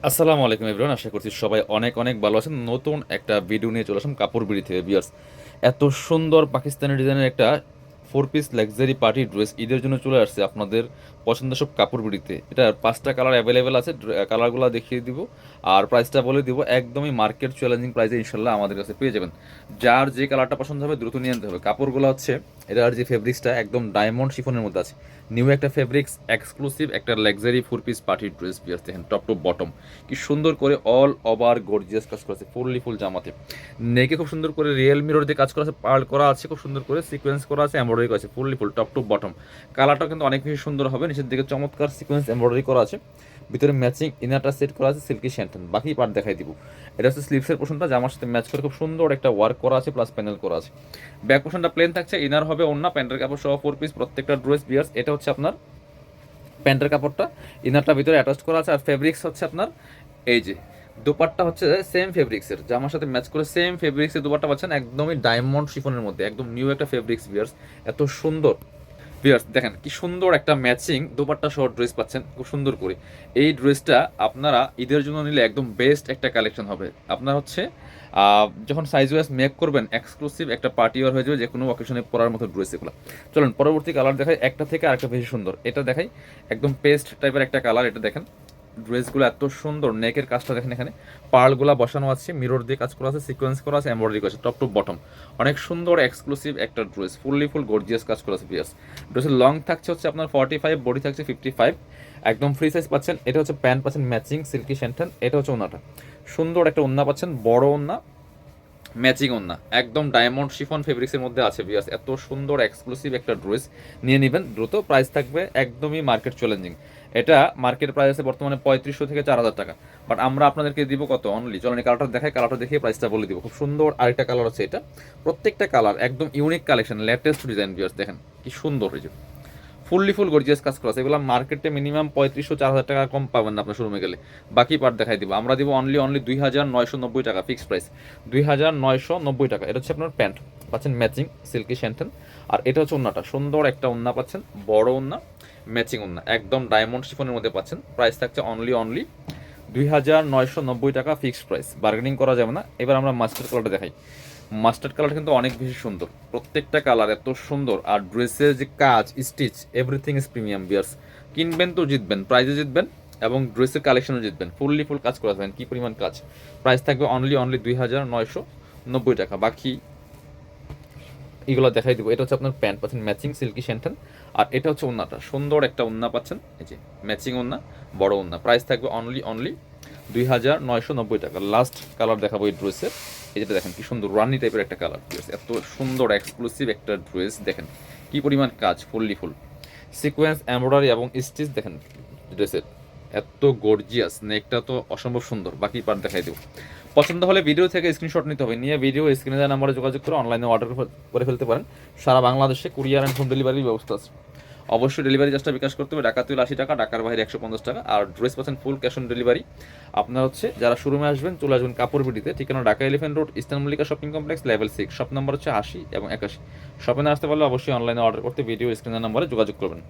আসসালামু আলাইকুম এভরিওয়ান, আশা করছি সবাই অনেক অনেক ভালো আছেন। নতুন একটা ভিডিও নিয়ে চলে আসলাম কাপড় বিড়ি থেকে ভিউয়ার্স। এত সুন্দর পাকিস্তানি ডিজাইনের একটা 4 পিস লাক্সারি পার্টি ড্রেস ঈদের জন্য চলে আসছে আপনাদের পছন্দের সব কাপড় বিড়িতে। এটার 5টা কালার অ্যাভেলেবেল আছে, কালারগুলো দেখিয়ে দিব আর প্রাইসটা বলে দিব। একদমই মার্কেট চ্যালেঞ্জিং প্রাইসে ইনশাল্লাহ আমাদের কাছে পেয়ে যাবেন। যার যে কালারটা পছন্দ হবে দ্রুত নিয়ে আনতে হবে। কাপড়গুলো হচ্ছে এটার যে ফেব্রিক্সটা একদম ডায়মন্ড শিফনের মধ্যে আছে। নিউ একটা ফেব্রিক্স, এক্সক্লুসিভ একটা luxury 4 piece party dress pairs. দেখেন টপ টু বটম কি সুন্দর করে অল ওভার গর্জিয়াস কাজ করা আছে, ফুল জামাতে। নেকে খুব সুন্দর করে রিয়েল মিরর দিয়ে কাজ করা আছে, পার্ল করা আছে, খুব সুন্দর করে সিকোয়েন্স করা আছে, এমব্রয়ডারি করা আছে ফুল টপ টু বটম। কালারটা কিন্তু অনেক বেশি সুন্দর হবে। নিচের দিকে চমৎকার সিকোয়েন্স এমব্রয়ডারি করা আছে, ভিতরে ম্যাচিং ইনারটা সেট করা আছে সিল্কি শ্যান্টন। বাকি পার্ট দেখাই দিব। এটা হচ্ছে স্লিভসের পোর্শনটা, জামার সাথে ম্যাচ করে খুব সুন্দর একটা ওয়ার্ক করা আছে, প্লাস প্যানেল করা আছে। ব্যাক পোর্শনটা প্লেন থাকছে, ইনার হবে ওন্না, প্যান্টের কাপড় সহ 4 পিস প্রত্যেকটা ড্রেস বিয়ার্স। এটা হচ্ছে আপনার প্যান্টের কাপড়টা, ইনারটা ভিতরে অ্যাটাচ করা আছে। আর ফেব্রিক্স হচ্ছে আপনার এই যে দোপাট্টা হচ্ছে সেম ফেব্রিক্সের, জামার সাথে ম্যাচ করে সেম ফেব্রিক্সের দোপাট্টা পাচ্ছেন, একদমই ডায়মন্ড শিফনের মধ্যে, একদম নিউ একটা ফেব্রিক্স বিয়ার্স। এত সুন্দর ভিউয়ার্স, দেখেন কি সুন্দর একটা ম্যাচিং দোপাট্টা সহ ড্রেস পাচ্ছেন খুব সুন্দর করে। এই ড্রেসটা আপনারা ঈদের জন্য নিলে একদম বেস্ট একটা কালেকশন হবে। আপনার হচ্ছে যখন সাইজ ওয়াইজ মেক করবেন এক্সক্লুসিভ একটা পার্টি ওয়ার হয়ে যাবে, যে কোনো অকেশনে পরার মতো ড্রেস এগুলো। চলুন পরবর্তী কালার দেখাই, একটা থেকে আরেকটা বেশি সুন্দর। এটা দেখাই একদম পেস্ট টাইপের একটা কালার। এটা দেখেন ড্রেসগুলো এত সুন্দর, নেকের কাজটা দেখেন, এখানে পার্লগুলো বসানো আছে, মিরর দিয়ে কাজ করা আছে, সিকোয়েন্স করা আছে, এমব্রয়ডারি করা আছে টপ টু বটম। অনেক সুন্দর এক্সক্লুসিভ একটা ড্রেস, ফুল গর্জিয়াস কাজ করা আছে পিয়ার্স। ড্রেসের লং থাকছে হচ্ছে আপনার 45, বডি থাকছে 55, একদম ফ্রি সাইজ পাচ্ছেন। এটা হচ্ছে প্যান্ট পাচ্ছেন ম্যাচিং সিল্কি শ্যান্টন। এটা হচ্ছে ওন্নাটা, সুন্দর একটা ওন্না পাচ্ছেন, বড় ওন্না, ম্যাচিং ওন্না, একদম ডায়মন্ড শিফন ফেব্রিক্সের মধ্যে আছে বিয়াস। এত সুন্দর এক্সক্লুসিভ একটা ড্রেস নিয়ে নেবেন দ্রুত। প্রাইস থাকবে একদমই মার্কেট চ্যালেঞ্জিং। এটা মার্কেট প্রাইস আছে বর্তমানে 3500 থেকে 4000 টাকা, বাট আমরা আপনাদেরকে দিব কত অনলি। চলেন কালারটা দেখাই, কালারটা দেখিয়ে প্রাইসটা বলে দিব। খুব সুন্দর আরেকটা কালার আছে, এটা প্রত্যেকটা কালার একদম ইউনিক কালেকশন, লেটেস্ট ডিজাইন বিয়াস। দেখেন কি সুন্দর এই যে ফুল গর্জিয়াস কাজ করা আছে। এগুলো মার্কেটে মিনিমাম 3500-4000 টাকা কম পাবেন না আপনার শোরুমে গেলে। বাকি পার্ট দেখাই দিব, আমরা দিব অনলি 2990 টাকা ফিক্সড প্রাইস, 2990 টাকা। এটা হচ্ছে আপনার প্যান্ট পাচ্ছেন ম্যাচিং সিল্কি শ্যান্টন। আর এটা হচ্ছে ওন্নাটা, সুন্দর একটা ওন্না পাচ্ছেন, বড় ওন্না, ম্যাচিং ওন্না, একদম ডায়মন্ড শিফনের মধ্যে পাচ্ছেন। প্রাইস থাকছে অনলি 2990 টাকা ফিক্সড প্রাইস, বার্গেনিং করা যাবে না। এবার আমরা মাস্টার্ড কালারটা দেখাই। মাস্টার্ড কালার কিন্তু অনেক বেশি সুন্দর, প্রত্যেকটা কালার এত সুন্দর। আর ড্রেসের যে কাজ, স্টিচ, এভরিথিং ইজ প্রিমিয়াম বিয়ার্স। কিনবেন তো জিতবেন, প্রাইজে জিতবেন এবং ড্রেসের কালেকশনও জিতবেন। ফুল কাজ করা যাবেন, কি পরিমাণ কাজ। প্রাইস থাকবে অনলি 2990 টাকা। বাকি এগুলো দেখাই দিব। এটা হচ্ছে আপনার প্যান্ট পাচ্ছেন ম্যাচিং সিল্কি শ্যান্টন। আর এটা হচ্ছে ওন্নাটা, সুন্দর একটা ওন্না পাচ্ছেন, এই যে ম্যাচিং ওন্না, বড় ওন্না। প্রাইস থাকবে অনলি 2990 টাকা। লাস্ট কালার দেখাবো এই ড্রেসের, এই যেটা দেখেন কি সুন্দর রানি টাইপের একটা কালার ড্রেস। এত সুন্দর এক্সক্লুসিভ একটা ড্রেস, দেখেন কি পরিমাণ কাজ, ফুল সিকোয়েন্স এমব্রয়ডারি এবং স্টিচ। দেখেন ড্রেসের এত গর্জিয়াস, নেকটা তো অসম্ভব সুন্দর। বাকি পার্ট দেখাই দেবো। পছন্দ হলে ভিডিও থেকে স্ক্রিনশট নিতে হবে, নিয়ে ভিডিও স্ক্রিনে দেওয়া নাম্বারে যোগাযোগ করে অনলাইনে অর্ডার করে ফেলতে পারেন। সারা বাংলাদেশে কুরিয়ার অ্যান্ড হোম ডেলিভারির ব্যবস্থা আছে। অবশ্যই ডেলিভারি চার্জটা বিকাশ করতে হবে, ঢাকা তুলে 80 টাকা, ঢাকার বাইরে 150 টাকা। আর ড্রেস পাচ্ছেন ফুল ক্যাশ অন ডেলিভারি। আপনার হচ্ছে যারা শোরুমে আসবেন চলে আসবেন কাপড় বিডিতে, ঠিকানা Dhaka elephant road, eastern Mallika shopping complex, level 6, shop number হচ্ছে 80 এবং 81। শপে না আসতে পারলে অবশ্যই অনলাইনে অর্ডার করতে ভিডিও স্ক্রিনের নাম্বারে যোগাযোগ করবেন।